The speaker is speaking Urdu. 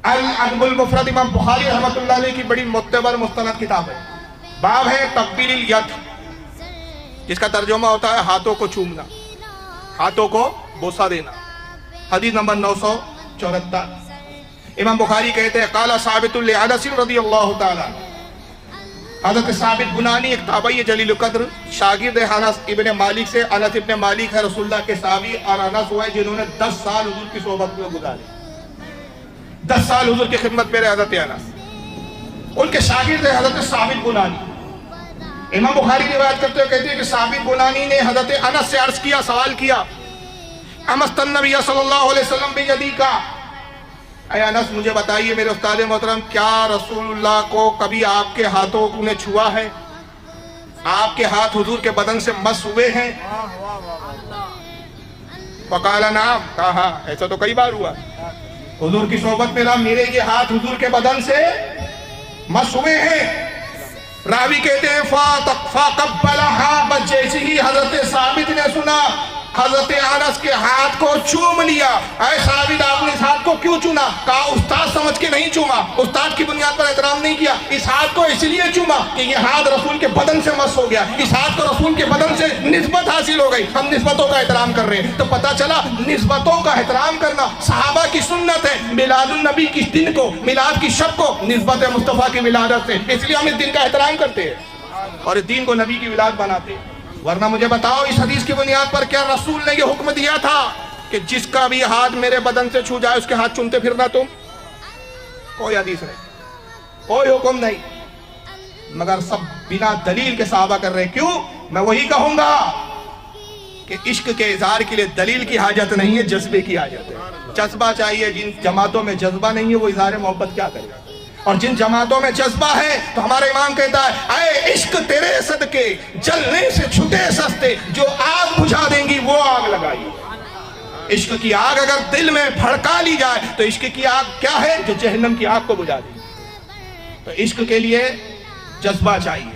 الادب المفرد امام بخاری رحمۃ اللہ علیہ کی بڑی معتبر مستند کتاب ہے. باب ہے تقبیل الید، جس کا ترجمہ ہوتا ہے ہاتھوں کو چومنا، ہاتھوں کو بوسہ دینا. حدیث نمبر 974. امام بخاری کہتے ہیں قال ثابت لانس رضی اللہ تعالی. حضرت ثابت بنانی ایک تابعی جلیل القدر شاگرد انس ابن مالک سے، انس ابن مالک ہے رسول اللہ کے صحابی، اور انس ہوئے جنہوں نے 10 سال حضور کی صحبت میں گزارے، 10 سال حضور کی خدمت میں رہے حضرت انس. ان کے شاگرد ہے حضرت ثابت بنانی. امام بخاری کی روایت کرتے ہوئے کہتے ہیں کہ ثابت بنانی نے حضرت انس سے عرض کیا، سوال کیا، امست النبی صلی اللہ علیہ وسلم بیدی کا، اے انس مجھے بتائیے میرے استاد محترم، کیا رسول اللہ کو کبھی آپ کے ہاتھوں نے چھوا ہے؟ آپ کے ہاتھ حضور کے بدن سے مس ہوئے ہیں؟ فقال نعم، کہا ایسا تو کئی بار ہوا، حضور کی صحبت میں رہا، میرے یہ ہاتھ حضور کے بدن سے مس ہوئے ہیں. راوی کہتے ہیں فَقَبَّلَهَا، بس جیسے ہی حضرت ثابت نے سنا حضرت انس کے ہاتھ کو چوم لیا. اے ثابت آپ نے اس ہاتھ کو کیوں چوما؟ کہا استاد سمجھ کے نہیں چوما، استاد کی بنیاد پر احترام نہیں کیا، اس ہاتھ کو اس لیے چوما کہ یہ ہاتھ رسول کے بدن سے مس ہو گیا، اس ہاتھ کو رسول کے بدن سے نسبت حاصل ہو گئی، ہم نسبتوں کا احترام کر رہے ہیں. تو پتہ چلا نسبتوں کا احترام کرنا صحابہ کی سنت ہے. میلاد النبی کی دن کو، میلاد کی شب کو نسبت مصطفیٰ کی ولادت سے، اس لیے ہم اس دن کا احترام کرتے ہیں اور اس دن کو نبی کی ولادت بناتے ہیں. ورنہ مجھے بتاؤ اس حدیث کی بنیاد پر کیا رسول نے یہ حکم دیا تھا کہ جس کا بھی ہاتھ میرے بدن سے چھو جائے اس کے ہاتھ چومتے پھرنا تم؟ کوئی حدیث نہیں، کوئی حکم نہیں، مگر سب بنا دلیل کے صحابہ کر رہے. کیوں؟ میں وہی کہوں گا کہ عشق کے اظہار کے لیے دلیل کی حاجت نہیں ہے، جذبے کی حاجت ہے. جذبہ چاہیے. جن جماعتوں میں جذبہ نہیں ہے وہ اظہار محبت کیا کرے گا؟ اور جن جماعتوں میں جذبہ ہے تو ہمارا امام کہتا ہے اے عشق تیرے صدقے جلنے سے چھٹے سستے، جو آگ بجھا دیں گی وہ آگ لگائی. عشق کی آگ اگر دل میں بھڑکا لی جائے تو عشق کی آگ کیا ہے؟ جو جہنم کی آگ کو بجھا دے. تو عشق کے لیے جذبہ چاہیے.